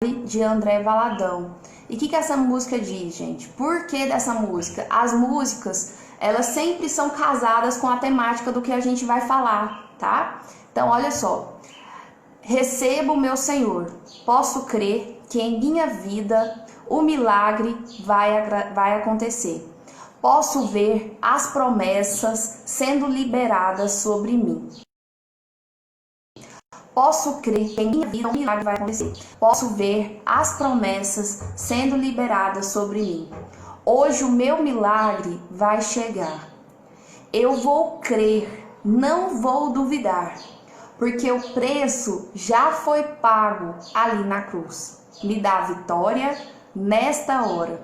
de André Valadão. E o que essa música diz, gente? Por que dessa música? As músicas, elas sempre são casadas com a temática do que a gente vai falar, tá? Então, olha só. Recebo meu Senhor, posso crer que em minha vida o milagre vai acontecer. Posso ver as promessas sendo liberadas sobre mim. Posso crer que em minha vida um milagre vai acontecer. Posso ver as promessas sendo liberadas sobre mim. Hoje o meu milagre vai chegar. Eu vou crer, não vou duvidar, porque o preço já foi pago ali na cruz. Me dá vitória nesta hora.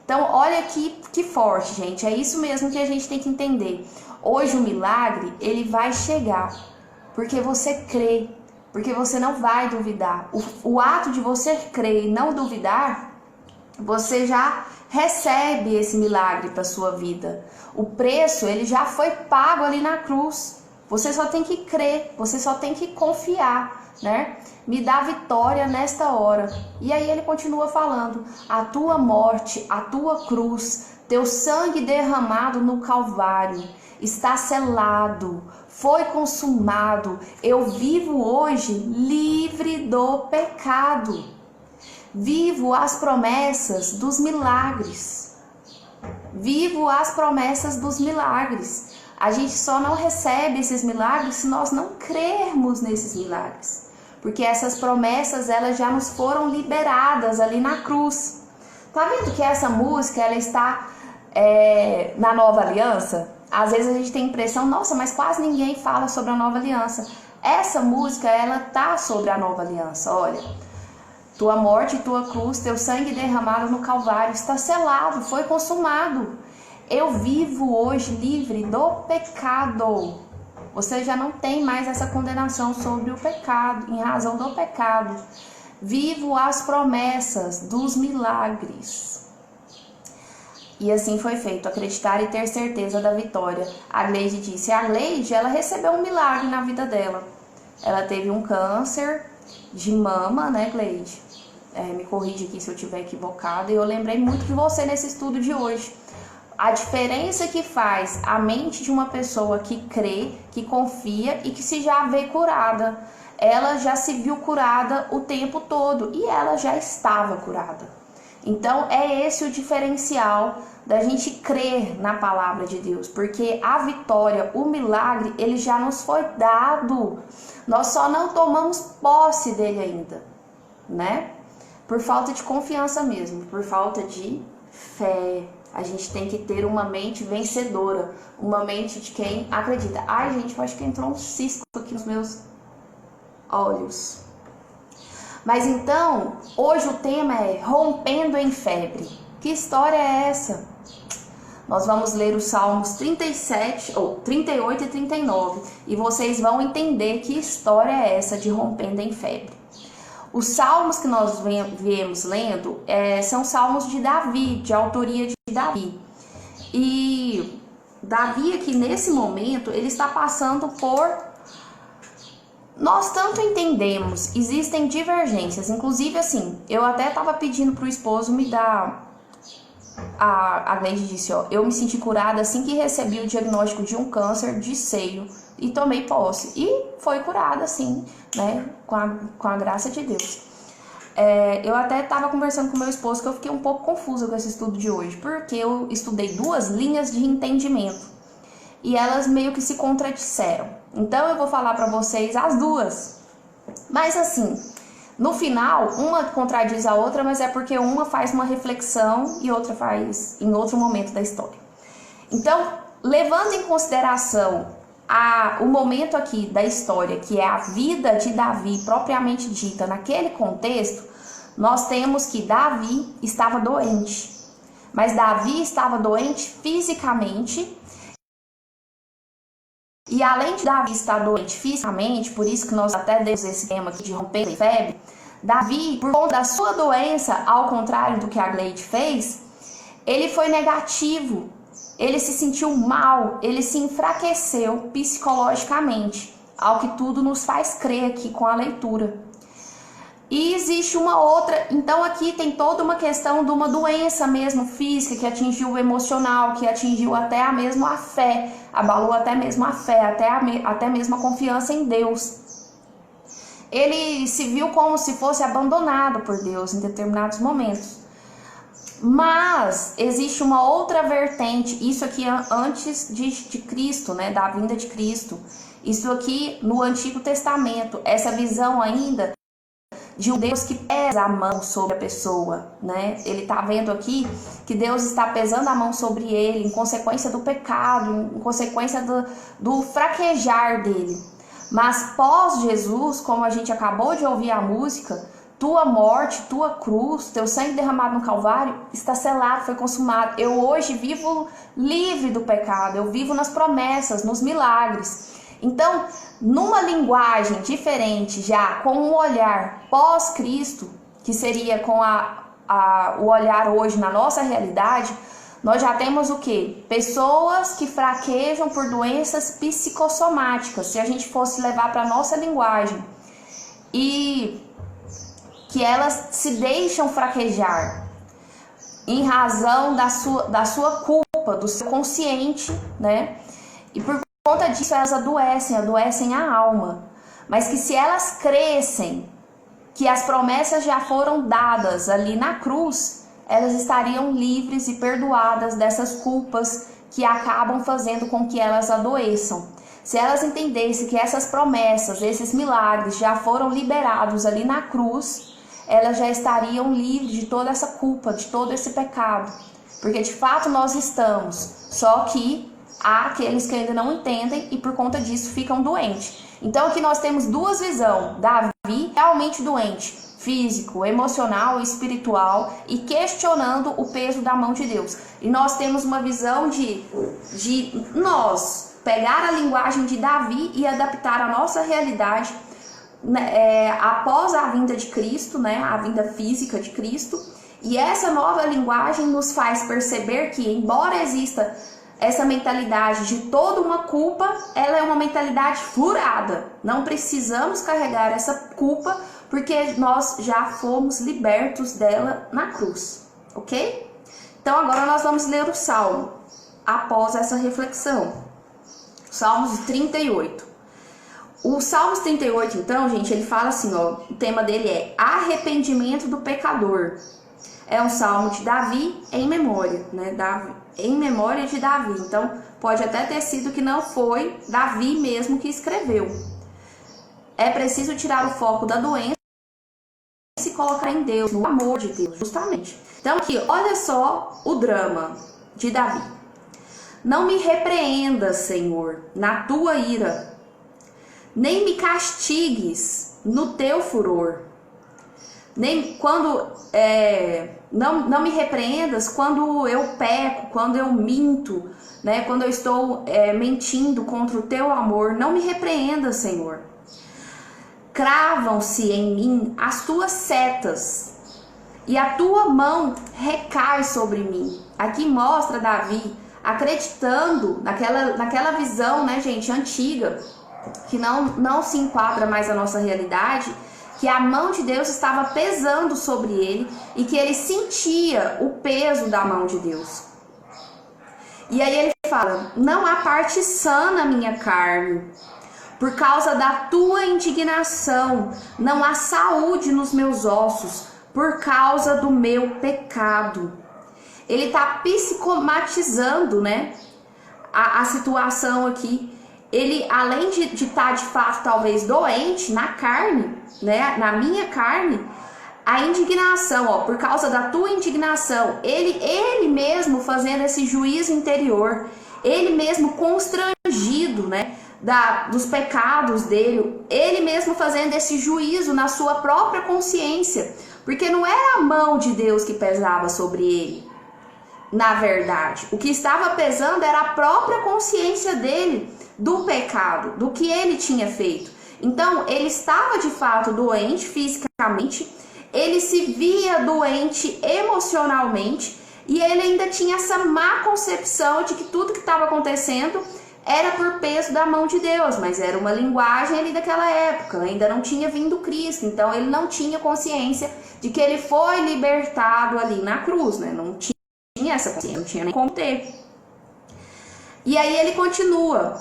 Então, olha que forte, gente. É isso mesmo que a gente tem que entender. Hoje o milagre, ele vai chegar, porque você crê. Porque você não vai duvidar. O ato de você crer e não duvidar, você já recebe esse milagre para sua vida. O preço, ele já foi pago ali na cruz. Você só tem que crer, você só tem que confiar, né? Me dá vitória nesta hora. E aí ele continua falando: a tua morte, a tua cruz, teu sangue derramado no Calvário, está selado, foi consumado. Eu vivo hoje livre do pecado. Vivo as promessas dos milagres. Vivo as promessas dos milagres. A gente só não recebe esses milagres se nós não crermos nesses milagres. Porque essas promessas, elas já nos foram liberadas ali na cruz. Tá vendo que essa música, ela está na nova aliança? Às vezes a gente tem a impressão, nossa, mas quase ninguém fala sobre a nova aliança. Essa música, ela tá sobre a nova aliança, olha. Tua morte e tua cruz, teu sangue derramado no Calvário, está selado, foi consumado. Eu vivo hoje livre do pecado. Você já não tem mais essa condenação sobre o pecado, em razão do pecado. Vivo as promessas dos milagres. E assim foi feito, acreditar e ter certeza da vitória. A Gleide disse, a Gleide, ela recebeu um milagre na vida dela. Ela teve um câncer de mama, né, Gleide? Me corrige aqui se eu estiver equivocada. E eu lembrei muito de você nesse estudo de hoje. A diferença que faz a mente de uma pessoa que crê, que confia e que se já vê curada. Ela já se viu curada o tempo todo e ela já estava curada. Então é esse o diferencial da gente crer na palavra de Deus, porque a vitória, o milagre, ele já nos foi dado. Nós só não tomamos posse dele ainda, né? Por falta de confiança mesmo, por falta de fé. A gente tem que ter uma mente vencedora, uma mente de quem acredita. Ai, gente, eu acho que entrou um cisco aqui nos meus olhos. Mas então, hoje o tema é rompendo em febre. Que história é essa? Nós vamos ler os Salmos 38 e 39 e vocês vão entender que história é essa de rompendo em febre. Os salmos que nós viemos lendo são salmos de Davi, de autoria de Davi. E Davi aqui nesse momento, ele está passando por... Nós tanto entendemos, existem divergências. Inclusive assim, eu até estava pedindo para o esposo me dar... A Gleide disse, ó, eu me senti curada assim que recebi o diagnóstico de um câncer de seio e tomei posse. E foi curada assim, né, com a graça de Deus. Eu até estava conversando com meu esposo que eu fiquei um pouco confusa com esse estudo de hoje, porque eu estudei duas linhas de entendimento e elas meio que se contradisseram. Então eu vou falar para vocês as duas. Mas assim, no final, uma contradiz a outra, mas é porque uma faz uma reflexão e outra faz em outro momento da história. Então, levando em consideração o momento aqui da história, que é a vida de Davi propriamente dita naquele contexto, nós temos que Davi estava doente. Mas Davi estava doente fisicamente. E além de Davi estar doente fisicamente, por isso que nós até demos esse tema aqui de romper em febre, Davi, por conta da sua doença, ao contrário do que a Gleide fez, ele foi negativo, ele se sentiu mal, ele se enfraqueceu psicologicamente, ao que tudo nos faz crer aqui com a leitura. E existe uma outra, então aqui tem toda uma questão de uma doença mesmo física que atingiu o emocional, que atingiu até a mesmo a fé, abalou até mesmo a fé, até mesmo a confiança em Deus. Ele se viu como se fosse abandonado por Deus em determinados momentos. Mas existe uma outra vertente, isso aqui antes de Cristo, né, da vinda de Cristo. Isso aqui no Antigo Testamento, essa visão ainda de um Deus que pesa a mão sobre a pessoa, né? Ele tá vendo aqui que Deus está pesando a mão sobre ele em consequência do pecado, em consequência do fraquejar dele. Mas pós Jesus, como a gente acabou de ouvir a música, tua morte, tua cruz, teu sangue derramado no Calvário está selado, foi consumado. Eu hoje vivo livre do pecado, eu vivo nas promessas, nos milagres. Então, numa linguagem diferente, já com um olhar pós-Cristo, que seria com o olhar hoje na nossa realidade, nós já temos o quê? Pessoas que fraquejam por doenças psicossomáticas, se a gente fosse levar para a nossa linguagem. E que elas se deixam fraquejar em razão da sua culpa, do seu consciente, né? E por conta disso elas adoecem a alma. Mas que se elas crescem, que as promessas já foram dadas ali na cruz, elas estariam livres e perdoadas dessas culpas que acabam fazendo com que elas adoeçam. Se elas entendessem que essas promessas, esses milagres já foram liberados ali na cruz, elas já estariam livres de toda essa culpa, de todo esse pecado. Porque de fato nós estamos, só que há aqueles que ainda não entendem e por conta disso ficam doentes. Então aqui nós temos duas visões. Davi realmente doente, físico, emocional e espiritual, e questionando o peso da mão de Deus. E nós temos uma visão de nós pegar a linguagem de Davi e adaptar a nossa realidade após a vinda de Cristo, né, a vinda física de Cristo. E essa nova linguagem nos faz perceber que, embora exista essa mentalidade de toda uma culpa, ela é uma mentalidade furada. Não precisamos carregar essa culpa, porque nós já fomos libertos dela na cruz, ok? Então agora nós vamos ler o Salmo, após essa reflexão. Salmos 38. O Salmos 38, então, gente, ele fala assim, ó, o tema dele é arrependimento do pecador. É um salmo de Davi em memória, né? Em memória de Davi. Então, pode até ter sido que não foi Davi mesmo que escreveu. É preciso tirar o foco da doença e colocar em Deus, no amor de Deus, justamente. Então, aqui, olha só o drama de Davi. Não me repreendas, Senhor, na tua ira, nem me castigues no teu furor. Nem quando não me repreendas quando eu peco, quando eu minto, né? Quando eu estou mentindo contra o teu amor. Não me repreendas, Senhor. Cravam-se em mim as tuas setas e a tua mão recai sobre mim. Aqui mostra Davi acreditando naquela visão, né, gente, antiga, que não se enquadra mais a nossa realidade, que a mão de Deus estava pesando sobre ele e que ele sentia o peso da mão de Deus. E aí ele fala, não há parte sã na minha carne, por causa da tua indignação, não há saúde nos meus ossos, por causa do meu pecado. Ele está psicomatizando, né, a situação aqui. Ele, além de estar de fato talvez doente na carne, né, na minha carne, a indignação, ó, por causa da tua indignação, ele mesmo fazendo esse juízo interior, ele mesmo constrangido, né, dos pecados dele, ele mesmo fazendo esse juízo na sua própria consciência, porque não era a mão de Deus que pesava sobre ele. Na verdade, o que estava pesando era a própria consciência dele do pecado, do que ele tinha feito. Então, ele estava de fato doente fisicamente, ele se via doente emocionalmente e ele ainda tinha essa má concepção de que tudo que estava acontecendo era por peso da mão de Deus, mas era uma linguagem ali daquela época, ainda não tinha vindo Cristo, então ele não tinha consciência de que ele foi libertado ali na cruz, né? Não tinha essa consciência, não tinha nem como ter. E aí ele continua: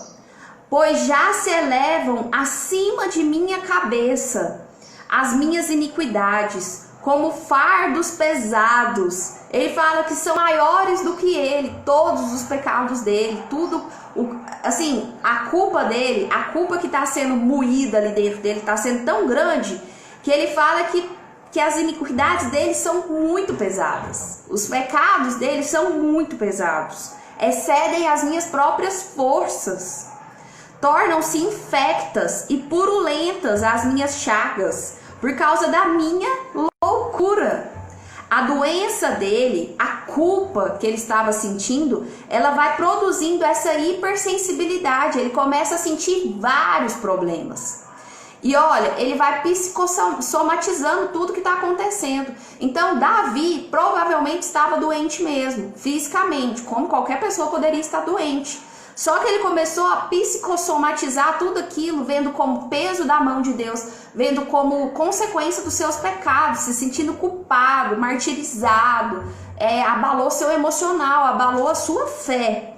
pois já se elevam acima de minha cabeça as minhas iniquidades, como fardos pesados. Ele fala que são maiores do que ele, todos os pecados dele, tudo, assim, a culpa dele, a culpa que está sendo moída ali dentro dele, está sendo tão grande, que ele fala que as iniquidades dele são muito pesadas. Os pecados dele são muito pesados, excedem as minhas próprias forças. Tornam-se infectas e purulentas as minhas chagas, por causa da minha loucura. A doença dele, a culpa que ele estava sentindo, ela vai produzindo essa hipersensibilidade. Ele começa a sentir vários problemas. E olha, ele vai psicossomatizando tudo que está acontecendo. Então, Davi provavelmente estava doente mesmo, fisicamente, como qualquer pessoa poderia estar doente. Só que ele começou a psicossomatizar tudo aquilo, vendo como peso da mão de Deus, vendo como consequência dos seus pecados, se sentindo culpado, martirizado, abalou seu emocional, abalou a sua fé.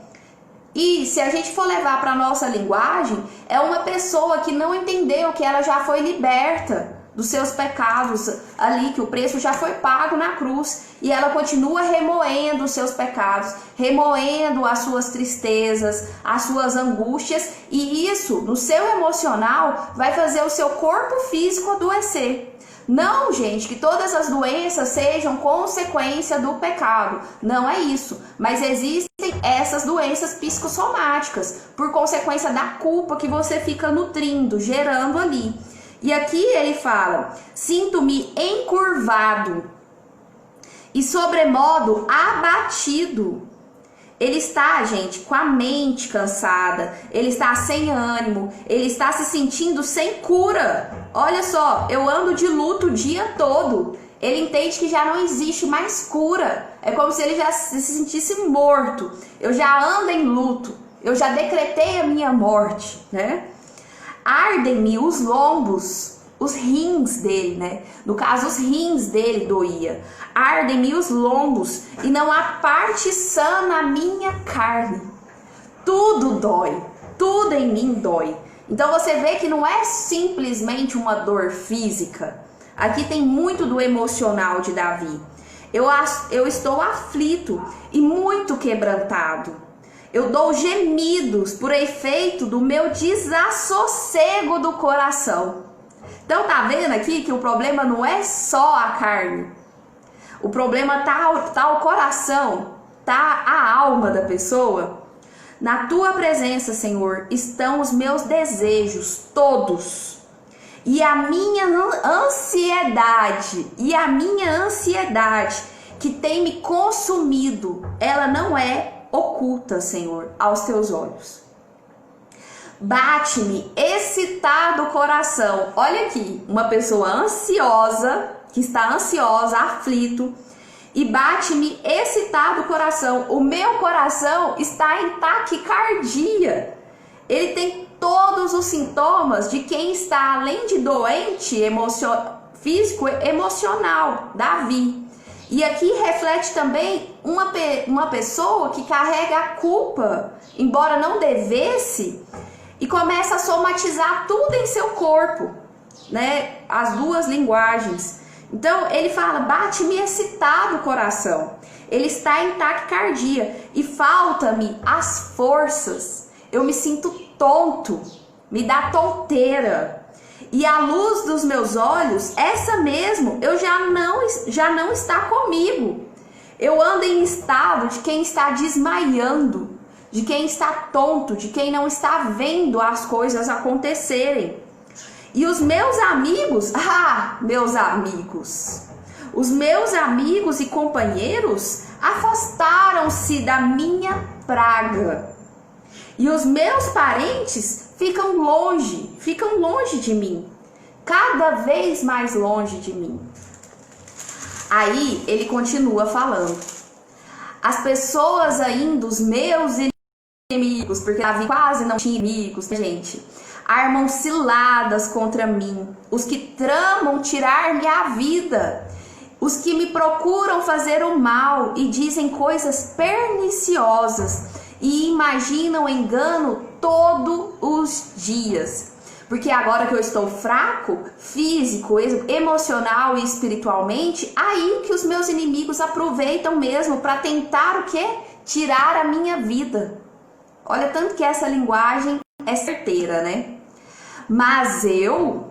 E se a gente for levar para a nossa linguagem, é uma pessoa que não entendeu que ela já foi liberta dos seus pecados ali, que o preço já foi pago na cruz, e ela continua remoendo os seus pecados, remoendo as suas tristezas, as suas angústias, e isso no seu emocional vai fazer o seu corpo físico adoecer. Não, gente, que todas as doenças sejam consequência do pecado, não é isso, mas existem essas doenças psicossomáticas por consequência da culpa que você fica nutrindo, gerando ali. E aqui ele fala: sinto-me encurvado e sobremodo abatido. Ele está, gente, com a mente cansada, ele está sem ânimo, ele está se sentindo sem cura. Olha só, eu ando de luto o dia todo. Ele entende que já não existe mais cura. É como se ele já se sentisse morto. Eu já ando em luto, eu já decretei a minha morte, né? Ardem-me os lombos, os rins dele, né? No caso, os rins dele doía. Ardem-me os lombos e não há parte sã na minha carne. Tudo dói, tudo em mim dói. Então você vê que não é simplesmente uma dor física. Aqui tem muito do emocional de Davi. Eu estou aflito e muito quebrantado. Eu dou gemidos por efeito do meu desassossego do coração. Então tá vendo aqui que o problema não é só a carne. O problema tá o coração, tá a alma da pessoa. Na tua presença, Senhor, estão os meus desejos todos. E a minha ansiedade que tem me consumido, ela não é oculta, Senhor, aos teus olhos. Bate-me excitado o coração. Olha aqui, uma pessoa ansiosa, que está ansiosa, aflito, e bate-me excitado o coração. O meu coração está em taquicardia. Ele tem todos os sintomas de quem está, além de doente, físico, emocional, Davi. E aqui reflete também uma pessoa que carrega a culpa, embora não devesse, e começa a somatizar tudo em seu corpo, né? As duas linguagens. Então ele fala: bate-me excitado o coração. Ele está em taquicardia e falta-me as forças. Eu me sinto tonto, me dá tonteira. E a luz dos meus olhos, essa mesmo, já não está comigo. Eu ando em estado de quem está desmaiando, de quem está tonto, de quem não está vendo as coisas acontecerem. E os meus amigos, os meus amigos e companheiros afastaram-se da minha praga. E os meus parentes ficam longe de mim, cada vez mais longe de mim. Aí ele continua falando: as pessoas ainda, os meus inimigos, porque Davi quase não tinha inimigos, gente. Armam ciladas contra mim, os que tramam tirar-me a vida, os que me procuram fazer o mal e dizem coisas perniciosas e imaginam engano todos os dias. Porque agora que eu estou fraco, físico, emocional e espiritualmente, aí que os meus inimigos aproveitam mesmo para tentar o quê? Tirar a minha vida. Olha, tanto que essa linguagem é certeira, né? Mas o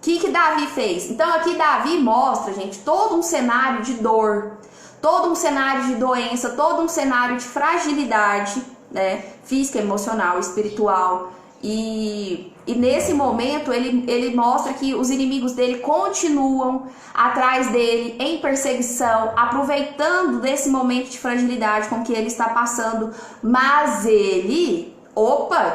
que Davi fez? Então aqui Davi mostra, gente, todo um cenário de dor, todo um cenário de doença, todo um cenário de fragilidade, né? Física, emocional, espiritual. E nesse momento ele mostra que os inimigos dele continuam atrás dele em perseguição, aproveitando desse momento de fragilidade com que ele está passando. Mas ele,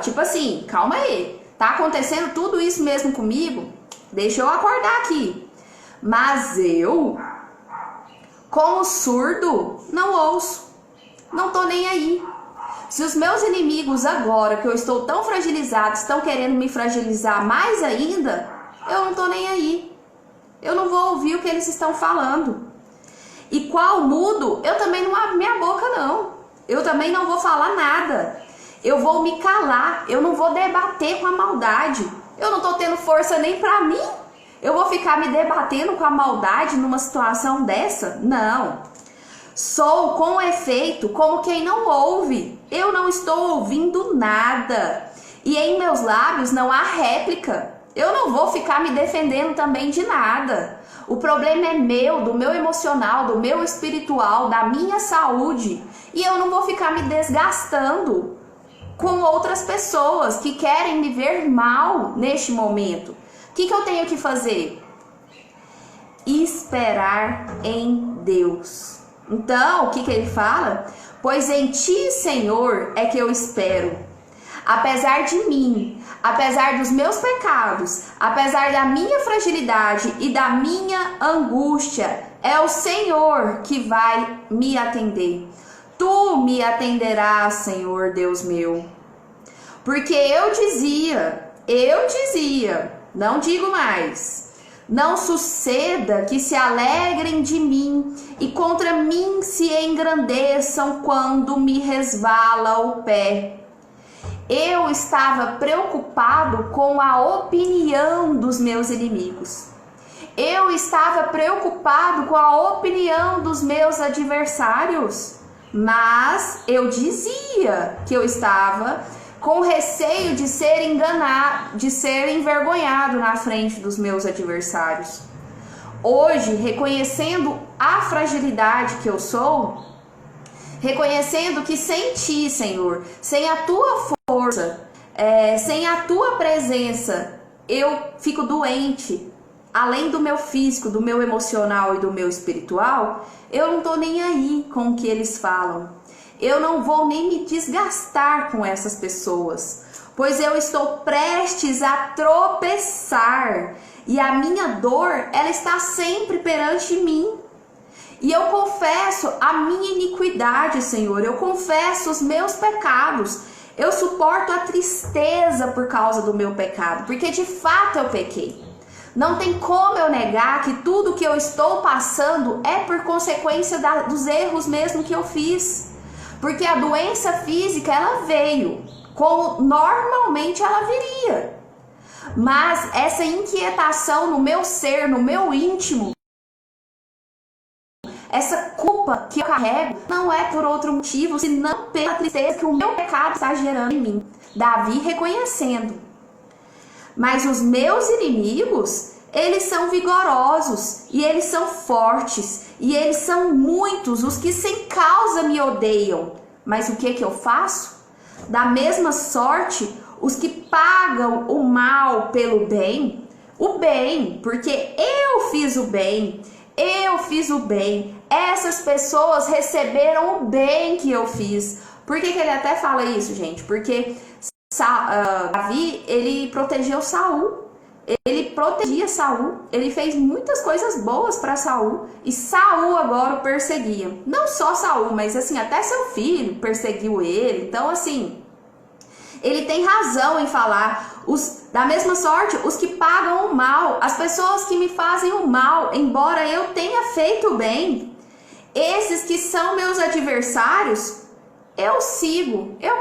tipo assim, calma aí, tá acontecendo tudo isso mesmo comigo? Deixa eu acordar aqui. Mas eu, como surdo, não ouço, não tô nem aí. Se os meus inimigos agora, que eu estou tão fragilizado, estão querendo me fragilizar mais ainda, eu não tô nem aí. Eu não vou ouvir o que eles estão falando. E qual mudo, eu também não abro minha boca não. Eu também não vou falar nada. Eu vou me calar, eu não vou debater com a maldade. Eu não tô tendo força nem pra mim. Eu vou ficar me debatendo com a maldade numa situação dessa? Não. Sou com efeito como quem não ouve. Eu não estou ouvindo nada. E em meus lábios não há réplica. Eu não vou ficar me defendendo também de nada. O problema é meu, do meu emocional, do meu espiritual, da minha saúde. E eu não vou ficar me desgastando com outras pessoas que querem me ver mal neste momento. O que eu tenho que fazer? Esperar em Deus. Então, o que ele fala? Pois em ti, Senhor, é que eu espero. Apesar de mim, apesar dos meus pecados, apesar da minha fragilidade e da minha angústia, é o Senhor que vai me atender. Tu me atenderás, Senhor Deus meu. Porque eu dizia, não digo mais. Não suceda que se alegrem de mim e contra mim se engrandeçam quando me resvala o pé. Eu estava preocupado com a opinião dos meus inimigos. Eu estava preocupado com a opinião dos meus adversários. Mas eu dizia que eu estava com receio de ser enganado, de ser envergonhado na frente dos meus adversários. Hoje, reconhecendo a fragilidade que eu sou, reconhecendo que sem ti, Senhor, sem a tua força, sem a tua presença, eu fico doente, além do meu físico, do meu emocional e do meu espiritual, eu não tô nem aí com o que eles falam. Eu não vou nem me desgastar com essas pessoas, pois eu estou prestes a tropeçar e a minha dor, ela está sempre perante mim. E eu confesso a minha iniquidade, Senhor, eu confesso os meus pecados, eu suporto a tristeza por causa do meu pecado, porque de fato eu pequei. Não tem como eu negar que tudo que eu estou passando é por consequência dos erros mesmo que eu fiz. Porque a doença física, ela veio, como normalmente ela viria. Mas essa inquietação no meu ser, no meu íntimo, essa culpa que eu carrego, não é por outro motivo, senão pela tristeza que o meu pecado está gerando em mim. Davi reconhecendo. Mas os meus inimigos, eles são vigorosos, e eles são fortes, e eles são muitos os que sem causa me odeiam. Mas o que eu faço? Da mesma sorte, os que pagam o mal pelo bem, o bem, porque eu fiz o bem, essas pessoas receberam o bem que eu fiz. Por que ele até fala isso, gente? Porque Davi, ele protegeu Saul. Ele protegia Saul, ele fez muitas coisas boas para Saul, e Saul agora o perseguia. Não só Saul, mas assim, até seu filho perseguiu ele. Então assim, Ele tem razão em falar. Da mesma sorte, os que pagam o mal, as pessoas que me fazem o mal, embora eu tenha feito o bem, esses que são meus adversários, eu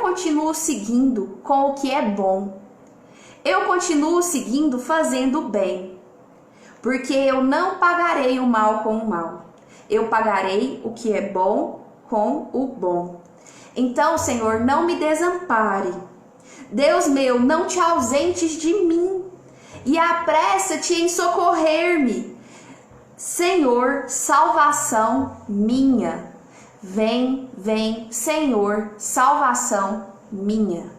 continuo seguindo com o que é bom. Eu continuo seguindo fazendo o bem, porque eu não pagarei o mal com o mal. Eu pagarei o que é bom com o bom. Então, Senhor, não me desampare. Deus meu, não te ausentes de mim e apressa-te em socorrer-me. Senhor, salvação minha. Vem, vem, Senhor, salvação minha.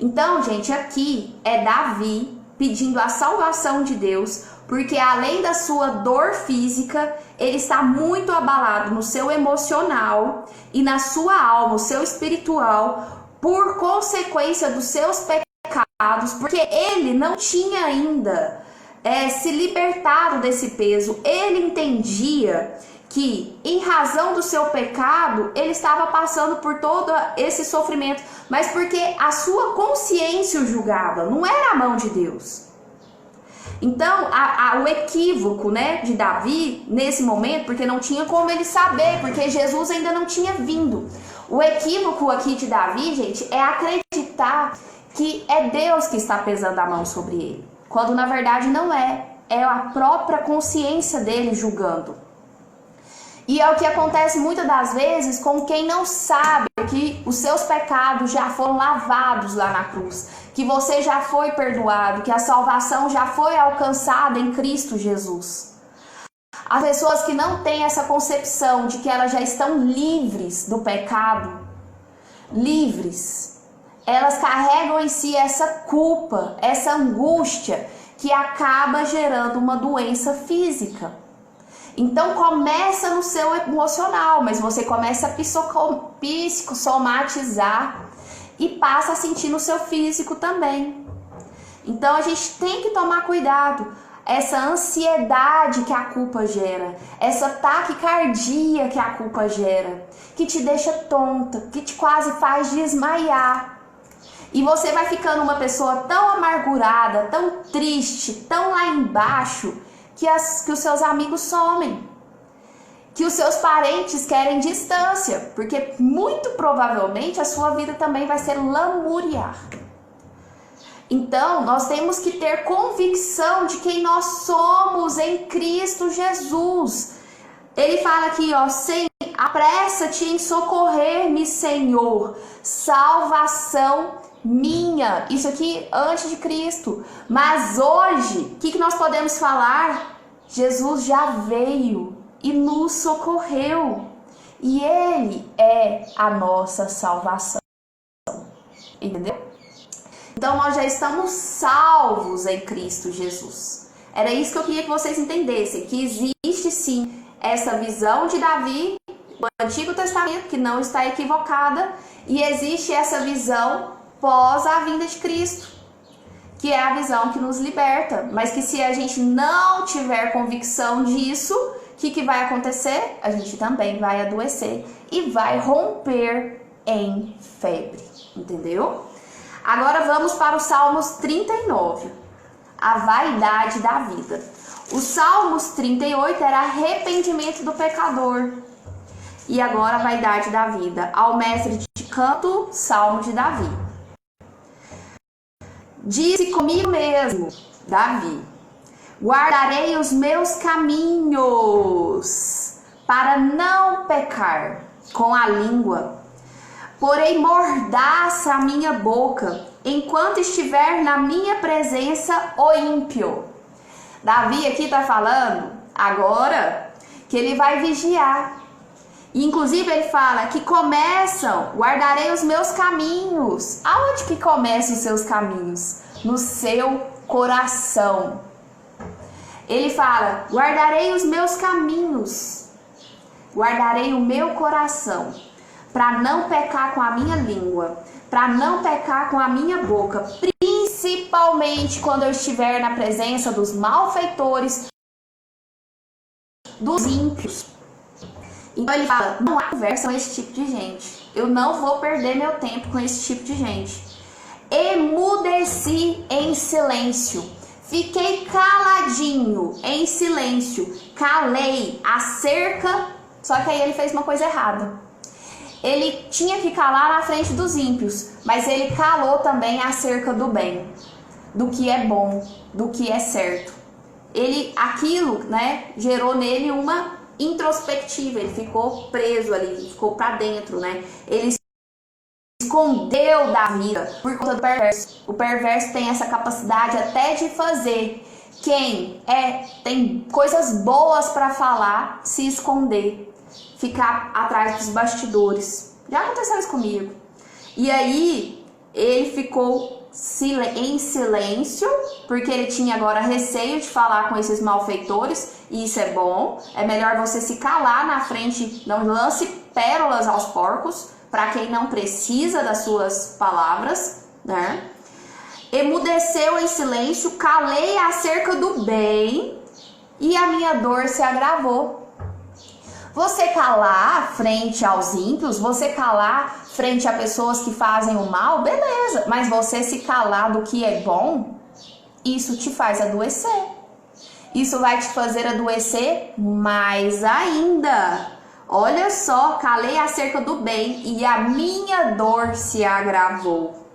Então, gente, aqui é Davi pedindo a salvação de Deus, porque além da sua dor física, ele está muito abalado no seu emocional e na sua alma, o seu espiritual, por consequência dos seus pecados, porque ele não tinha ainda se libertado desse peso. Ele entendia que, em razão do seu pecado, ele estava passando por todo esse sofrimento, mas porque a sua consciência o julgava, não era a mão de Deus. Então, o equívoco, né, de Davi, nesse momento, porque não tinha como ele saber, porque Jesus ainda não tinha vindo. O equívoco aqui de Davi, gente, é acreditar que é Deus que está pesando a mão sobre ele, quando na verdade não é. É a própria consciência dele julgando. E é o que acontece muitas das vezes com quem não sabe que os seus pecados já foram lavados lá na cruz, que você já foi perdoado, que a salvação já foi alcançada em Cristo Jesus. As pessoas que não têm essa concepção de que elas já estão livres do pecado, livres, elas carregam em si essa culpa, essa angústia que acaba gerando uma doença física. Então começa no seu emocional, mas você começa a psicossomatizar e passa a sentir no seu físico também. Então a gente tem que tomar cuidado. Essa ansiedade que a culpa gera, essa taquicardia que a culpa gera, que te deixa tonta, que te quase faz desmaiar. E você vai ficando uma pessoa tão amargurada, tão triste, tão lá embaixo, que os seus amigos somem, que os seus parentes querem distância, porque muito provavelmente a sua vida também vai ser lamuriar. Então, nós temos que ter convicção de quem nós somos em Cristo Jesus. Ele fala aqui, ó, apressa-te em socorrer-me, Senhor, salvação minha. Isso aqui antes de Cristo. Mas hoje, o que nós podemos falar? Jesus já veio e nos socorreu. E Ele é a nossa salvação. Entendeu? Então nós já estamos salvos em Cristo Jesus. Era isso que eu queria que vocês entendessem, que existe sim essa visão de Davi do Antigo Testamento, que não está equivocada, e existe essa visão pós a vinda de Cristo, que é a visão que nos liberta, mas que se a gente não tiver convicção disso, o que vai acontecer? A gente também vai adoecer e vai romper em febre, entendeu? Agora vamos para o Salmos 39, a vaidade da vida. O Salmos 38 era arrependimento do pecador. E agora a vaidade da vida. Ao mestre de canto, Salmo de Davi. Disse comigo mesmo, Davi, guardarei os meus caminhos para não pecar com a língua. Porém, mordaça a minha boca, enquanto estiver na minha presença o ímpio. Davi aqui está falando agora que ele vai vigiar. E, inclusive ele fala que guardarei os meus caminhos. Aonde que começam os seus caminhos? No seu coração. Ele fala, guardarei os meus caminhos, guardarei o meu coração, para não pecar com a minha língua, para não pecar com a minha boca, principalmente quando eu estiver na presença dos malfeitores, dos ímpios. Então ele fala, não há conversa com esse tipo de gente. Eu não vou perder meu tempo com esse tipo de gente. Emudeci em silêncio. Fiquei caladinho, em silêncio. Calei acerca. Só que aí ele fez uma coisa errada. Ele tinha que calar na frente dos ímpios, mas ele calou também acerca do bem, do que é bom, do que é certo. Aquilo, né, gerou nele uma introspectiva. Ele ficou preso ali, ficou para dentro, né? Ele escondeu da vida por conta do perverso. O perverso tem essa capacidade até de fazer quem tem coisas boas para falar se esconder, ficar atrás dos bastidores. Já aconteceu isso comigo. E aí ele ficou em silêncio, porque ele tinha agora receio de falar com esses malfeitores, e isso é bom. É melhor você se calar na frente, não lance pérolas aos porcos, para quem não precisa das suas palavras, né? Emudeceu em silêncio, calei acerca do bem, e a minha dor se agravou. Você calar frente aos ímpios, você calar frente a pessoas que fazem o mal, beleza. Mas você se calar do que é bom, isso te faz adoecer. Isso vai te fazer adoecer mais ainda. Olha só, calei acerca do bem e a minha dor se agravou.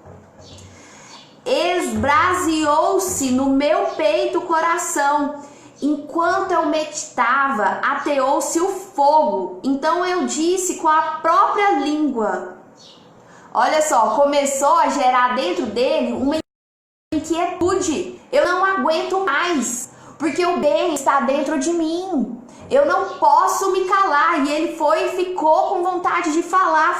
Esbraseou-se no meu peito o coração. Enquanto eu meditava, ateou-se o fogo. Então eu disse com a própria língua. Olha só, começou a gerar dentro dele uma inquietude. Eu não aguento mais, porque o bem está dentro de mim. Eu não posso me calar. E ele ficou com vontade de falar,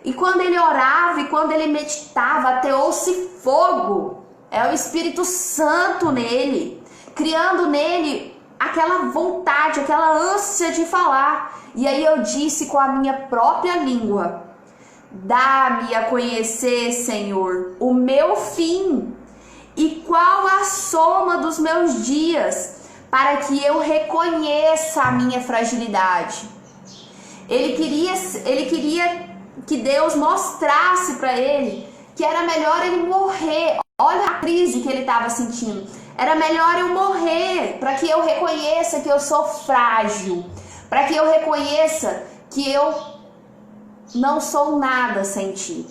E quando ele orava e quando ele meditava, ateou-se fogo. É o Espírito Santo nele, criando nele aquela vontade, aquela ânsia de falar. E aí eu disse com a minha própria língua: dá-me a conhecer, Senhor, o meu fim e qual a soma dos meus dias, para que eu reconheça a minha fragilidade. Ele queria que Deus mostrasse para ele que era melhor ele morrer. Olha a crise que ele estava sentindo. Era melhor eu morrer, para que eu reconheça que eu sou frágil, para que eu reconheça que eu não sou nada sem ti.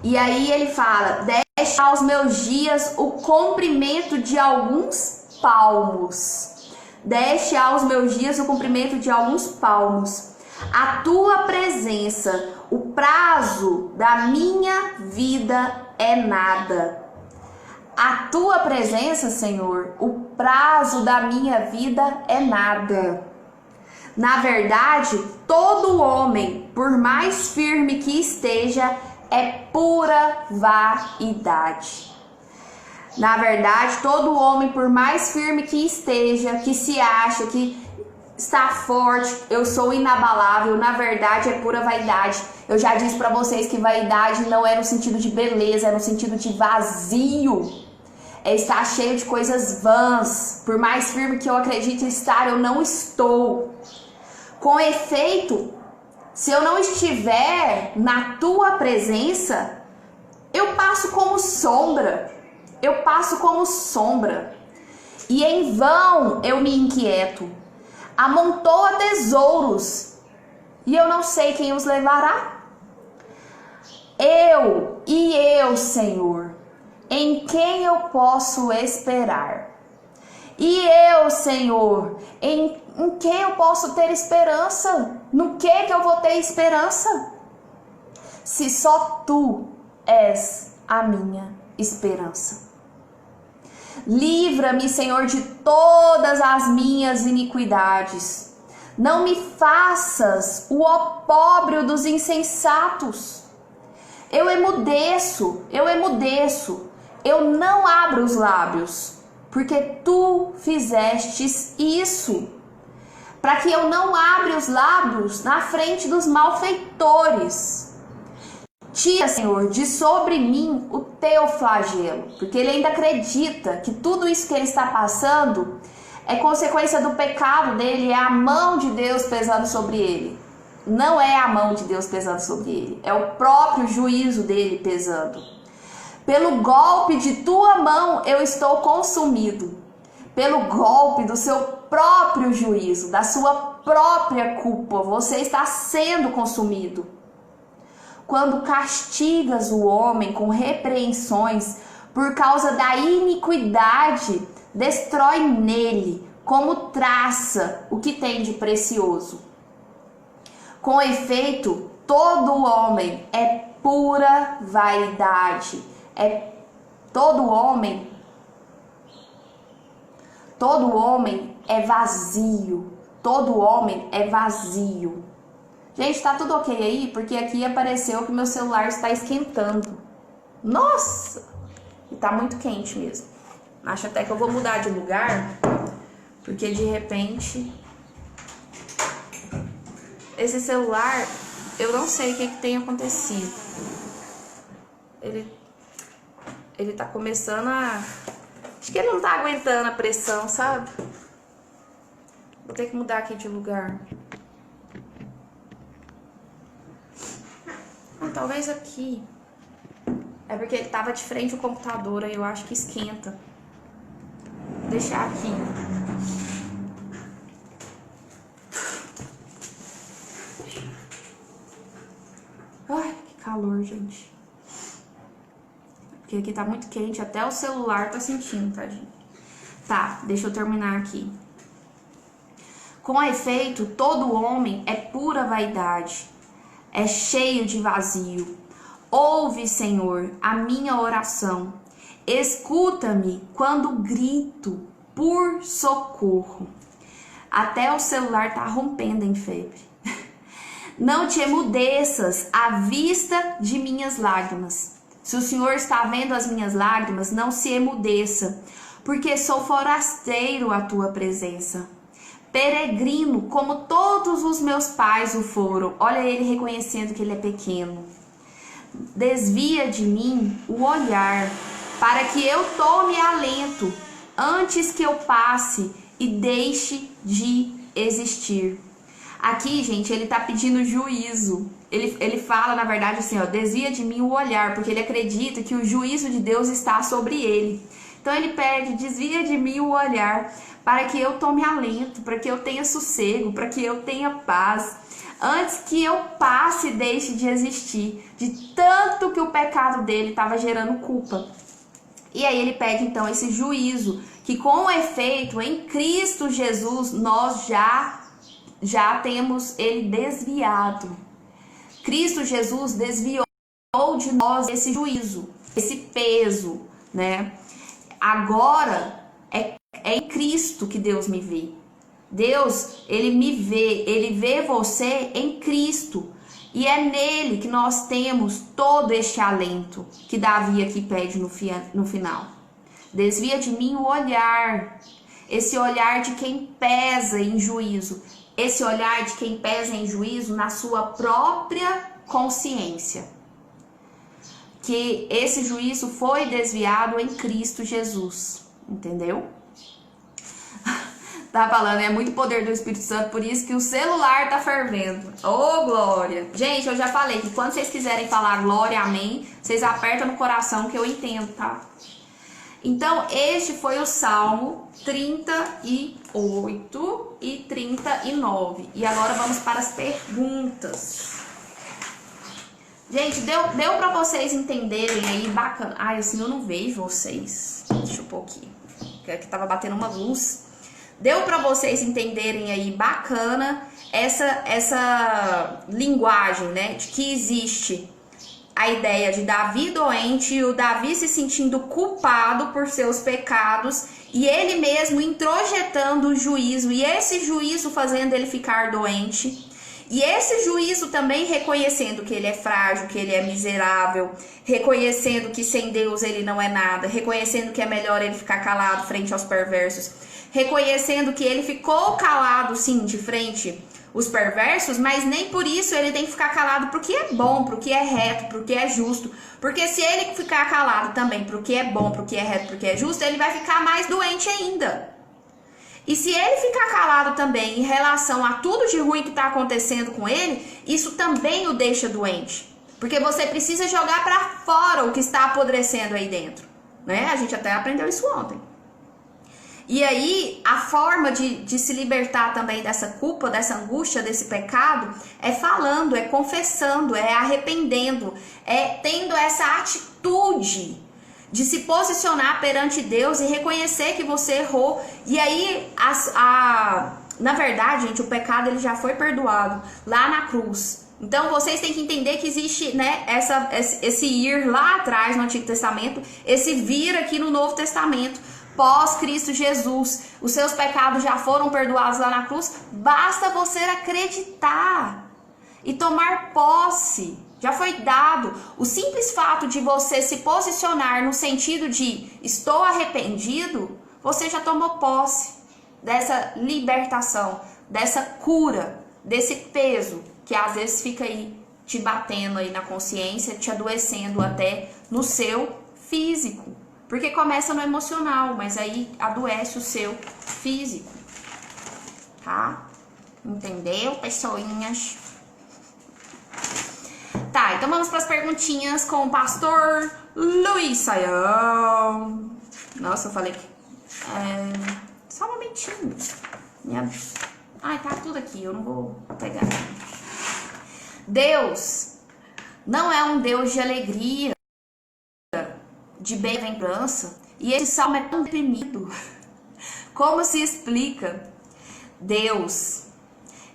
E aí ele fala: deixe aos meus dias o comprimento de alguns palmos. Deixe aos meus dias o comprimento de alguns palmos. A tua presença, o prazo da minha vida é nada. A tua presença, Senhor, o prazo da minha vida é nada. Na verdade, todo homem, por mais firme que esteja, é pura vaidade. Na verdade, todo homem, por mais firme que esteja, que se acha que está forte, eu sou inabalável, na verdade é pura vaidade. Eu já disse para vocês que vaidade não é no sentido de beleza, é no sentido de vazio. É estar cheio de coisas vãs. Por mais firme que eu acredite estar, eu não estou. Com efeito, se eu não estiver na tua presença, eu passo como sombra. E em vão eu me inquieto. Amontoa tesouros e eu não sei quem os levará. Eu, Senhor, em quem eu posso esperar? E eu, Senhor, em quem eu posso ter esperança? No que eu vou ter esperança? Se só tu és a minha esperança. Livra-me, Senhor, de todas as minhas iniquidades. Não me faças o opróbrio dos insensatos. Eu emudeço. Eu não abro os lábios, porque tu fizestes isso. Para que eu não abra os lábios na frente dos malfeitores. Tira, Senhor, de sobre mim o teu flagelo, porque ele ainda acredita que tudo isso que ele está passando é consequência do pecado dele, é a mão de Deus pesando sobre ele. Não é a mão de Deus pesando sobre ele, é o próprio juízo dele pesando. Pelo golpe de tua mão eu estou consumido. Pelo golpe do seu próprio juízo, da sua própria culpa, você está sendo consumido. Quando castigas o homem com repreensões por causa da iniquidade, destrói nele como traça o que tem de precioso. Com efeito, todo homem é pura vaidade. Todo homem é vazio. Todo homem é vazio. Gente, tá tudo ok aí? Porque aqui apareceu que meu celular está esquentando. Nossa! E tá muito quente mesmo. Acho até que eu vou mudar de lugar, porque de repente esse celular, eu não sei o que tem acontecido. Ele tá começando a... Acho que ele não tá aguentando a pressão, sabe? Vou ter que mudar aqui de lugar. Talvez aqui. É porque ele tava de frente ao computador, aí eu acho que esquenta. Vou deixar aqui. Ai, que calor, gente. Porque aqui tá muito quente, até o celular tá sentindo, tadinho. Tá, deixa eu terminar aqui. Com efeito, todo homem é pura vaidade, é cheio de vazio. Ouve, Senhor, a minha oração. Escuta-me quando grito por socorro. Até o celular tá rompendo em febre. Não te emudeças à vista de minhas lágrimas. Se o Senhor está vendo as minhas lágrimas, não se emudeça, porque sou forasteiro à tua presença. Peregrino, como todos os meus pais o foram. Olha ele reconhecendo que ele é pequeno. Desvia de mim o olhar, para que eu tome alento, antes que eu passe e deixe de existir. Aqui, gente, ele tá pedindo juízo. Ele fala, na verdade, assim, ó, desvia de mim o olhar, porque ele acredita que o juízo de Deus está sobre ele. Então ele pede, desvia de mim o olhar, para que eu tome alento, para que eu tenha sossego, para que eu tenha paz, antes que eu passe e deixe de existir, de tanto que o pecado dele estava gerando culpa. E aí ele pede então esse juízo, que com efeito em Cristo Jesus nós já temos ele desviado. Cristo Jesus desviou de nós esse juízo, esse peso, né? Agora é em Cristo que Deus me vê. Deus, ele me vê, ele vê você em Cristo. E é nele que nós temos todo este alento que Davi aqui pede no final. Desvia de mim o olhar, esse olhar de quem pesa em juízo. Esse olhar de quem pesa em juízo na sua própria consciência. Que esse juízo foi desviado em Cristo Jesus. Entendeu? Tá falando, é muito poder do Espírito Santo, por isso que o celular tá fervendo. Ô, glória! Gente, eu já falei que quando vocês quiserem falar glória, amém, vocês apertam no coração que eu entendo, tá? Então, este foi o Salmo 38 e 39. E agora vamos para as perguntas. Gente, deu pra vocês entenderem aí, bacana. Ai, assim, eu não vejo vocês. Deixa eu pôr aqui, que aqui tava batendo uma luz. Deu pra vocês entenderem aí, bacana, essa linguagem, né? De que existe a ideia de Davi doente e o Davi se sentindo culpado por seus pecados e ele mesmo introjetando o juízo e esse juízo fazendo ele ficar doente. E esse juízo também reconhecendo que ele é frágil, que ele é miserável, reconhecendo que sem Deus ele não é nada, reconhecendo que é melhor ele ficar calado frente aos perversos, reconhecendo que ele ficou calado sim de frente os perversos, mas nem por isso ele tem que ficar calado pro que é bom, pro que é reto, pro que é justo. Porque se ele ficar calado também pro que é bom, pro que é reto, pro que é justo, ele vai ficar mais doente ainda. E se ele ficar calado também em relação a tudo de ruim que está acontecendo com ele, isso também o deixa doente. Porque você precisa jogar para fora o que está apodrecendo aí dentro, né? A gente até aprendeu isso ontem. E aí, a forma de se libertar também dessa culpa, dessa angústia, desse pecado, é falando, é confessando, é arrependendo, é tendo essa atitude de se posicionar perante Deus e reconhecer que você errou. E aí, na verdade, gente, o pecado ele já foi perdoado lá na cruz. Então, vocês têm que entender que existe, né, esse ir lá atrás no Antigo Testamento, esse vir aqui no Novo Testamento. Pós-Cristo Jesus, os seus pecados já foram perdoados lá na cruz, basta você acreditar e tomar posse, já foi dado. O simples fato de você se posicionar no sentido de estou arrependido, você já tomou posse dessa libertação, dessa cura, desse peso que às vezes fica aí te batendo aí na consciência, te adoecendo até no seu físico. Porque começa no emocional, mas aí adoece o seu físico, tá? Entendeu, pessoinhas? Tá, então vamos para as perguntinhas com o pastor Luiz Saião. Nossa, eu falei que... só um momentinho. Ai, tá tudo aqui, eu não vou pegar. Deus não é um Deus de alegria, de bem-aventurança, e esse salmo é tão deprimido. Como se explica? Deus,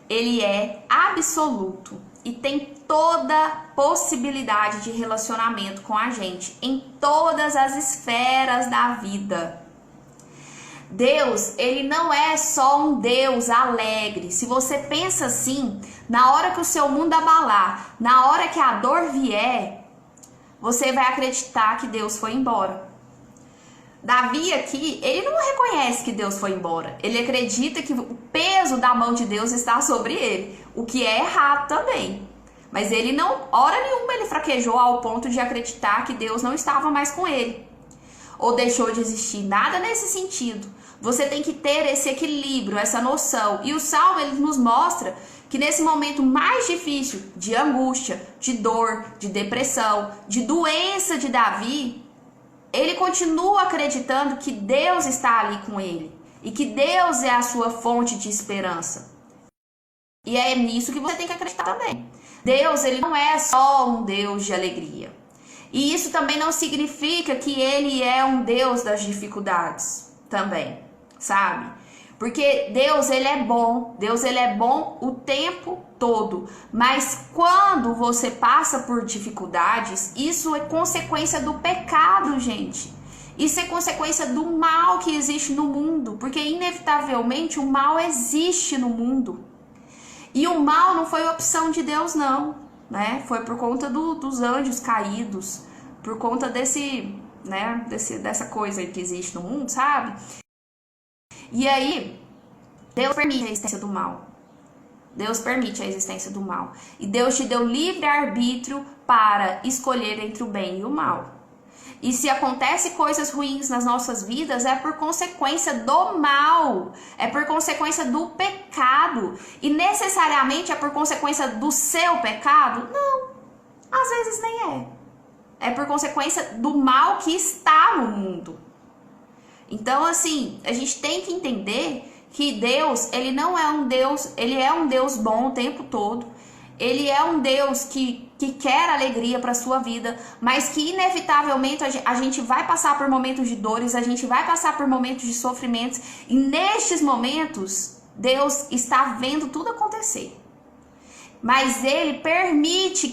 ele é absoluto e tem toda possibilidade de relacionamento com a gente em todas as esferas da vida. Deus, ele não é só um Deus alegre. Se você pensa assim, na hora que o seu mundo abalar, na hora que a dor vier, você vai acreditar que Deus foi embora. Davi aqui, ele não reconhece que Deus foi embora. Ele acredita que o peso da mão de Deus está sobre ele, o que é errado também. Mas ele não, hora nenhuma, ele fraquejou ao ponto de acreditar que Deus não estava mais com ele. Ou deixou de existir, nada nesse sentido. Você tem que ter esse equilíbrio, essa noção. E o Salmo, ele nos mostra que nesse momento mais difícil de angústia, de dor, de depressão, de doença de Davi, ele continua acreditando que Deus está ali com ele e que Deus é a sua fonte de esperança. E é nisso que você tem que acreditar também. Deus, ele não é só um Deus de alegria. E isso também não significa que ele é um Deus das dificuldades também, sabe? Porque Deus, ele é bom. Deus, ele é bom o tempo todo. Mas quando você passa por dificuldades, isso é consequência do pecado, gente. Isso é consequência do mal que existe no mundo. Porque, inevitavelmente, o mal existe no mundo. E o mal não foi opção de Deus, não, né? Foi por conta dos anjos caídos. Por conta dessa coisa aí que existe no mundo, sabe? E aí, Deus permite a existência do mal. Deus permite a existência do mal. E Deus te deu livre-arbítrio para escolher entre o bem e o mal. E se acontece coisas ruins nas nossas vidas, é por consequência do mal. É por consequência do pecado. E necessariamente é por consequência do seu pecado? Não. Às vezes nem é. É por consequência do mal que está no mundo. Então, assim, a gente tem que entender que Deus, ele não é um Deus, ele é um Deus bom o tempo todo. Ele é um Deus que quer alegria para a sua vida, mas que inevitavelmente a gente vai passar por momentos de dores, a gente vai passar por momentos de sofrimentos, e nestes momentos, Deus está vendo tudo acontecer. Mas ele permite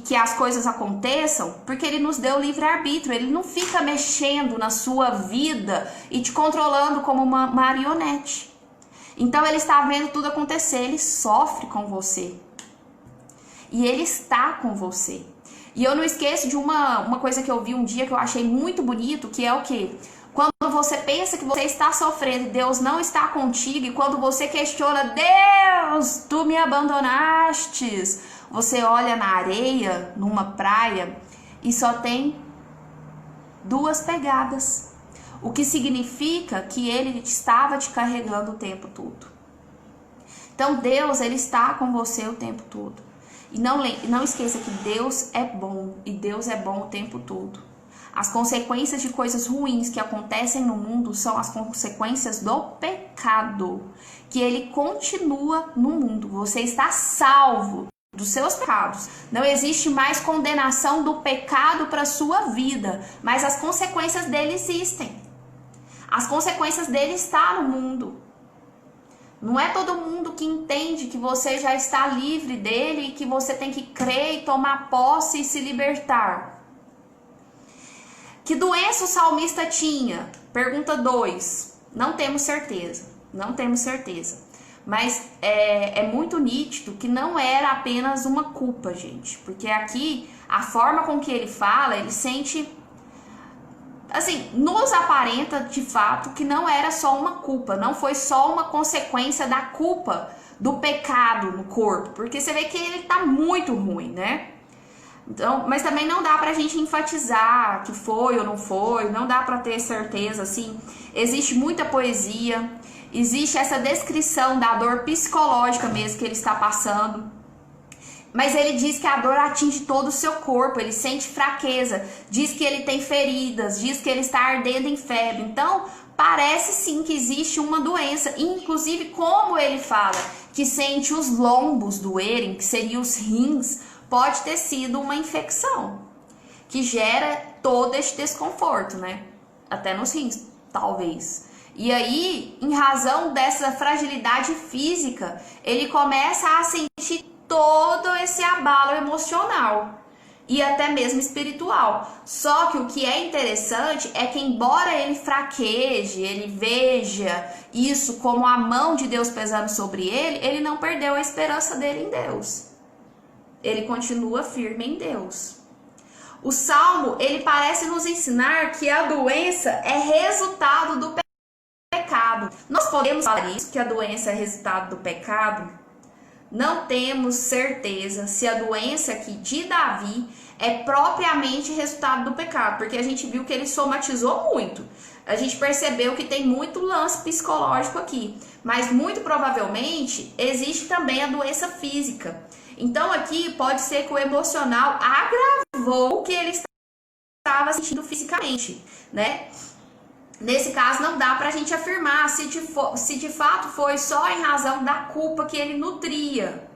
que as coisas aconteçam, porque ele nos deu livre-arbítrio. Ele não fica mexendo na sua vida e te controlando como uma marionete. Então ele está vendo tudo acontecer, ele sofre com você. E ele está com você. E eu não esqueço de uma coisa que eu vi um dia que eu achei muito bonito, que é o quê? Quando você pensa que você está sofrendo e Deus não está contigo, e quando você questiona, Deus, tu me abandonastes, você olha na areia, numa praia, e só tem duas pegadas. o que significa que ele estava te carregando o tempo todo. Então Deus, ele está com você o tempo todo. E não esqueça que Deus é bom, e Deus é bom o tempo todo. As consequências de coisas ruins que acontecem no mundo são as consequências do pecado, que ele continua no mundo. Você está salvo dos seus pecados. Não existe mais condenação do pecado para sua vida, mas as consequências dele existem. As consequências dele estão no mundo. Não é todo mundo que entende que você já está livre dele e que você tem que crer e tomar posse e se libertar. Que doença o salmista tinha? Pergunta 2. Não temos certeza. Não temos certeza. Mas é muito nítido que não era apenas uma culpa, gente. Porque aqui, a forma com que ele fala, ele sente... Assim, nos aparenta de fato que não era só uma culpa, não foi só uma consequência da culpa do pecado no corpo, porque você vê que ele tá muito ruim, né? Então, mas também não dá pra gente enfatizar que foi ou não foi, não dá pra ter certeza, assim. Existe muita poesia, existe essa descrição da dor psicológica mesmo que ele está passando. Mas ele diz que a dor atinge todo o seu corpo, ele sente fraqueza, diz que ele tem feridas, diz que ele está ardendo em febre. Então, parece sim que existe uma doença. Inclusive, como ele fala que sente os lombos doerem, que seriam os rins, pode ter sido uma infecção que gera todo este desconforto, né? Até nos rins, talvez. E aí, em razão dessa fragilidade física, ele começa a sentir todo esse abalo emocional e até mesmo espiritual. Só que o que é interessante é que, embora ele fraqueje, ele veja isso como a mão de Deus pesando sobre ele, ele não perdeu a esperança dele em Deus. Ele continua firme em Deus. O Salmo, ele parece nos ensinar que a doença é resultado do pecado. Nós podemos falar isso, que a doença é resultado do pecado? Não temos certeza se a doença aqui de Davi é propriamente resultado do pecado, porque a gente viu que ele somatizou muito. A gente percebeu que tem muito lance psicológico aqui, mas muito provavelmente existe também a doença física. Então aqui pode ser que o emocional agravou o que ele estava sentindo fisicamente, né? Nesse caso, não dá pra gente afirmar se de fato foi só em razão da culpa que ele nutria.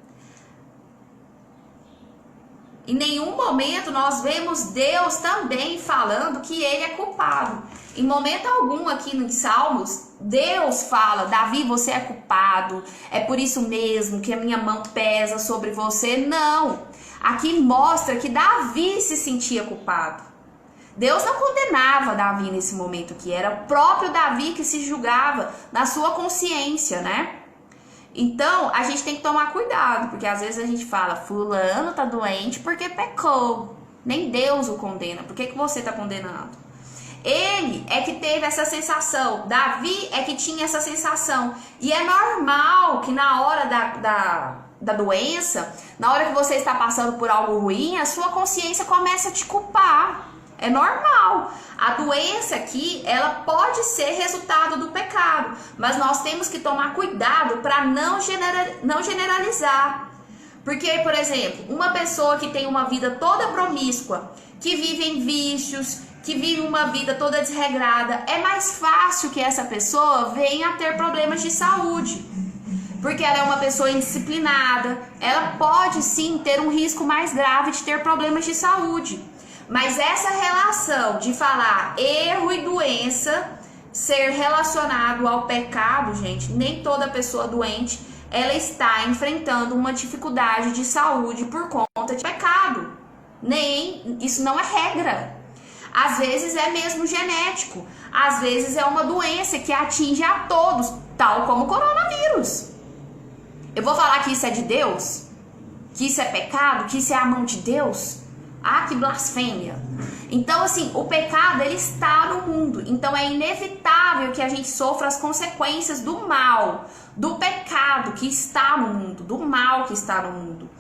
Em nenhum momento nós vemos Deus também falando que ele é culpado. Em momento algum aqui nos Salmos, Deus fala: Davi, você é culpado, é por isso mesmo que a minha mão pesa sobre você. Não. Aqui mostra que Davi se sentia culpado. Deus não condenava Davi nesse momento aqui, era o próprio Davi que se julgava na sua consciência, né? Então, a gente tem que tomar cuidado, porque às vezes a gente fala, fulano tá doente porque pecou. Nem Deus o condena, por que você tá condenando? Ele é que teve essa sensação, Davi é que tinha essa sensação. E é normal que na hora da doença, na hora que você está passando por algo ruim, a sua consciência começa a te culpar. É normal. A doença aqui, ela pode ser resultado do pecado, mas nós temos que tomar cuidado para não generalizar. Porque, por exemplo, uma pessoa que tem uma vida toda promíscua, que vive em vícios, que vive uma vida toda desregrada, é mais fácil que essa pessoa venha a ter problemas de saúde. Porque ela é uma pessoa indisciplinada, ela pode sim ter um risco mais grave de ter problemas de saúde. Mas essa relação de falar erro e doença ser relacionado ao pecado, gente, nem toda pessoa doente, ela está enfrentando uma dificuldade de saúde por conta de pecado. Isso não é regra. Às vezes é mesmo genético, às vezes é uma doença que atinge a todos, tal como o coronavírus. Eu vou falar que isso é de Deus? Que isso é pecado? Que isso é a mão de Deus? Ah, que blasfêmia. Então, assim, o pecado, ele está no mundo. Então, é inevitável que a gente sofra as consequências do mal, do pecado que está no mundo, do mal que está no mundo.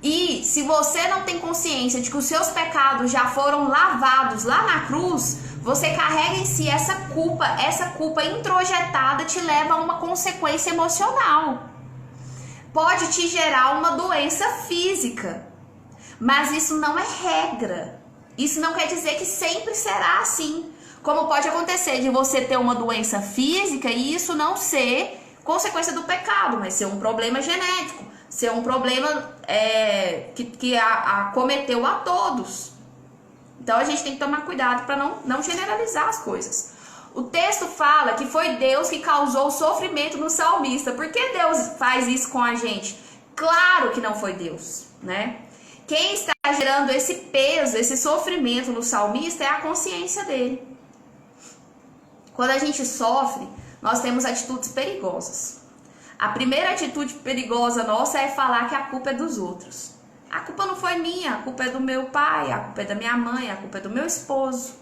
E se você não tem consciência de que os seus pecados já foram lavados lá na cruz, você carrega em si essa culpa introjetada te leva a uma consequência emocional. Pode te gerar uma doença física, mas isso não é regra. Isso não quer dizer que sempre será assim. Como pode acontecer de você ter uma doença física e isso não ser consequência do pecado, mas ser um problema genético, ser um problema que acometeu a todos. Então a gente tem que tomar cuidado para não generalizar as coisas. O texto fala que foi Deus que causou o sofrimento no salmista. Por que Deus faz isso com a gente? Claro que não foi Deus, né? Quem está gerando esse peso, esse sofrimento no salmista é a consciência dele. Quando a gente sofre, nós temos atitudes perigosas. A primeira atitude perigosa nossa é falar que a culpa é dos outros. A culpa não foi minha, a culpa é do meu pai, a culpa é da minha mãe, a culpa é do meu esposo.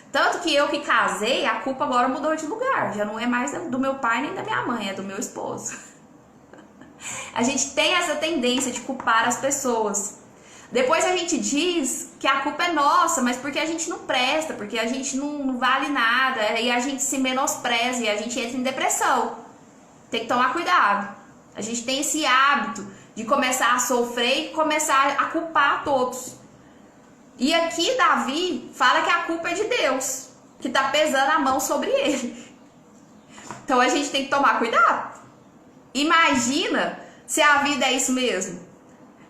Tanto que eu que casei, a culpa agora mudou de lugar. Já não é mais do meu pai nem da minha mãe, é do meu esposo. A gente tem essa tendência de culpar as pessoas. Depois a gente diz que a culpa é nossa, mas porque a gente não presta, porque a gente não vale nada, e a gente se menospreza e a gente entra em depressão. Tem que tomar cuidado. A gente tem esse hábito de começar a sofrer e começar a culpar todos. E aqui Davi fala que a culpa é de Deus, que está pesando a mão sobre ele. Então a gente tem que tomar cuidado. Imagina se a vida é isso mesmo.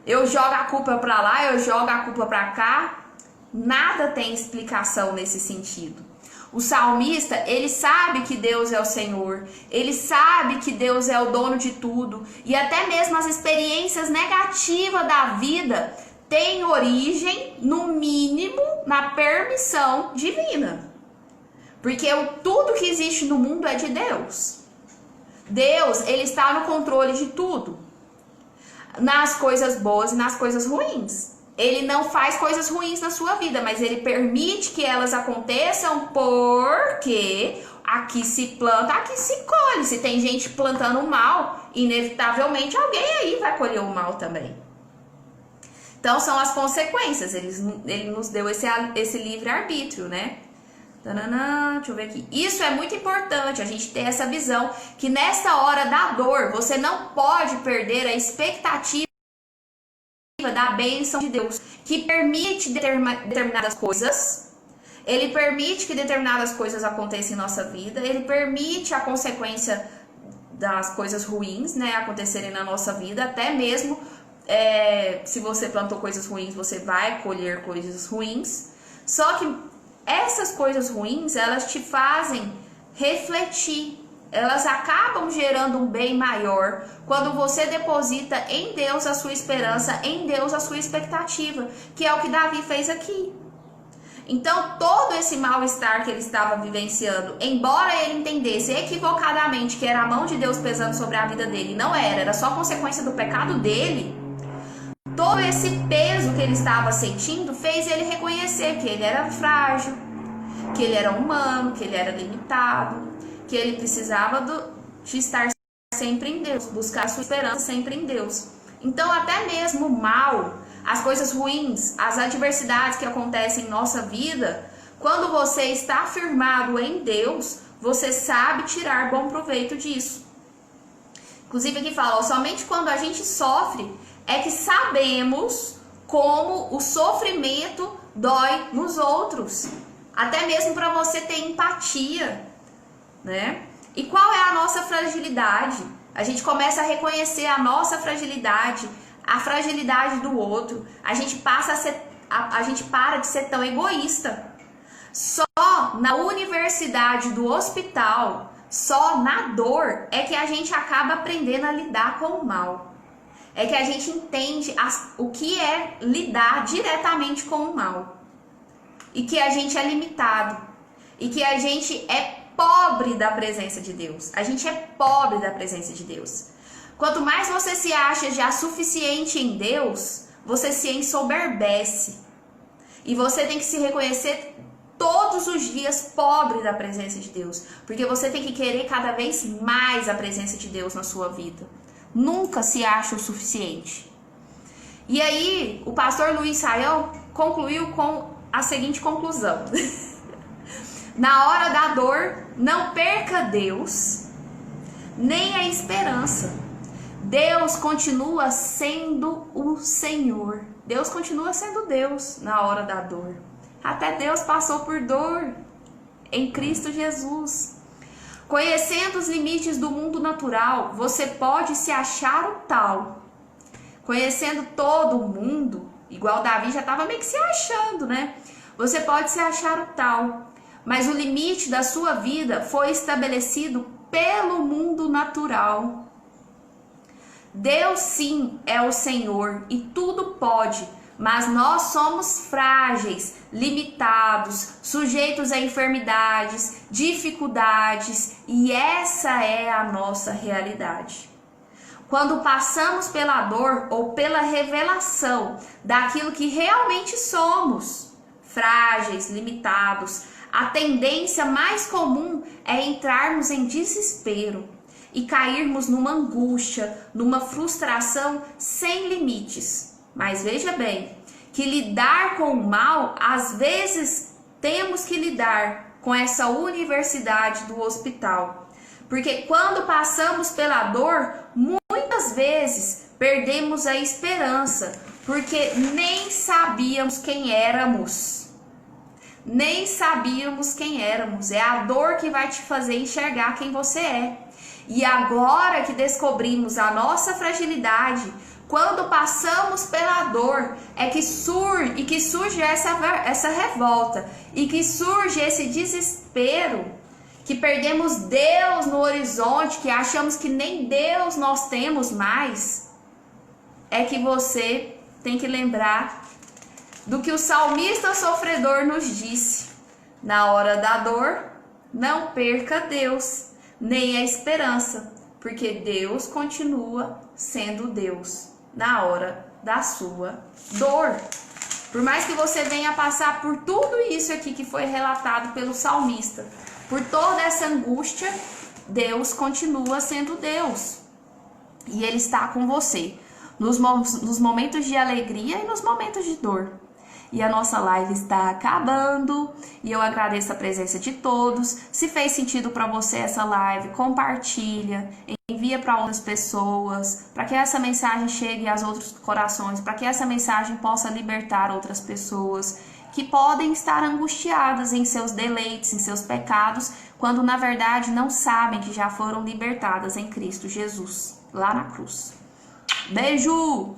Eu jogo a culpa para lá, eu jogo a culpa para cá. Nada tem explicação nesse sentido. O salmista, ele sabe que Deus é o Senhor, ele sabe que Deus é o dono de tudo, e até mesmo as experiências negativas da vida têm origem, no mínimo, na permissão divina. Porque tudo que existe no mundo é de Deus. Deus, ele está no controle de tudo, nas coisas boas e nas coisas ruins. Ele não faz coisas ruins na sua vida, mas ele permite que elas aconteçam porque aqui se planta, aqui se colhe. Se tem gente plantando o mal, inevitavelmente alguém aí vai colher o mal também. Então são as consequências. Ele nos deu esse livre-arbítrio, né? Deixa eu ver aqui. Isso é muito importante, a gente ter essa visão que nessa hora da dor, você não pode perder a expectativa da bênção de Deus, que permite determinadas coisas. Ele permite que determinadas coisas aconteçam em nossa vida. Ele permite a consequência das coisas ruins, né, acontecerem na nossa vida. Até mesmo se você plantou coisas ruins, você vai colher coisas ruins. Só que essas coisas ruins, elas te fazem refletir. Elas acabam gerando um bem maior quando você deposita em Deus a sua esperança, em Deus a sua expectativa, que é o que Davi fez aqui. Então, todo esse mal-estar que ele estava vivenciando, embora ele entendesse equivocadamente que era a mão de Deus pesando sobre a vida dele, não era só consequência do pecado dele, todo esse peso que ele estava sentindo fez ele reconhecer que ele era frágil, que ele era humano, que ele era limitado, que ele precisava de estar sempre em Deus, buscar sua esperança sempre em Deus. Então até mesmo o mal, as coisas ruins, as adversidades que acontecem em nossa vida, quando você está firmado em Deus, você sabe tirar bom proveito disso. Inclusive aqui fala, somente quando a gente sofre é que sabemos como o sofrimento dói nos outros. Até mesmo para você ter empatia, né? E qual é a nossa fragilidade? A gente começa a reconhecer a nossa fragilidade, a fragilidade do outro. A gente para de ser tão egoísta. Só na universidade do hospital, só na dor, é que a gente acaba aprendendo a lidar com o mal. É que a gente entende o que é lidar diretamente com o mal. E que a gente é limitado. E que a gente é pobre da presença de Deus. A gente é pobre da presença de Deus. Quanto mais você se acha já suficiente em Deus, você se ensoberbece. E você tem que se reconhecer todos os dias pobre da presença de Deus. Porque você tem que querer cada vez mais a presença de Deus na sua vida. Nunca se acha o suficiente. E aí, o pastor Luiz Saião concluiu com a seguinte conclusão. Na hora da dor, não perca Deus, nem a esperança. Deus continua sendo o Senhor. Deus continua sendo Deus na hora da dor. Até Deus passou por dor em Cristo Jesus. Conhecendo os limites do mundo natural, você pode se achar o tal. Conhecendo todo o mundo, igual Davi já estava meio que se achando, né? Você pode se achar o tal. Mas o limite da sua vida foi estabelecido pelo mundo natural. Deus sim é o Senhor e tudo pode, mas nós somos frágeis, limitados, sujeitos a enfermidades, dificuldades, e essa é a nossa realidade. Quando passamos pela dor ou pela revelação daquilo que realmente somos, frágeis, limitados, a tendência mais comum é entrarmos em desespero e cairmos numa angústia, numa frustração sem limites. Mas veja bem, que lidar com o mal, às vezes temos que lidar com essa universidade do hospital. Porque quando passamos pela dor, muitas vezes perdemos a esperança, porque nem sabíamos quem éramos. Nem sabíamos quem éramos. É a dor que vai te fazer enxergar quem você é. E agora que descobrimos a nossa fragilidade, quando passamos pela dor, é que surge essa revolta, e que surge esse desespero, que perdemos Deus no horizonte, que achamos que nem Deus nós temos mais. É que você tem que lembrar do que o salmista sofredor nos disse: na hora da dor, não perca Deus, nem a esperança, porque Deus continua sendo Deus na hora da sua dor. Por mais que você venha passar por tudo isso aqui que foi relatado pelo salmista, por toda essa angústia, Deus continua sendo Deus. E Ele está com você nos momentos de alegria e nos momentos de dor. E a nossa live está acabando, e eu agradeço a presença de todos. Se fez sentido para você essa live, compartilha, envia para outras pessoas, para que essa mensagem chegue aos outros corações, para que essa mensagem possa libertar outras pessoas que podem estar angustiadas em seus deleites, em seus pecados, quando na verdade não sabem que já foram libertadas em Cristo Jesus, lá na cruz. Beijo!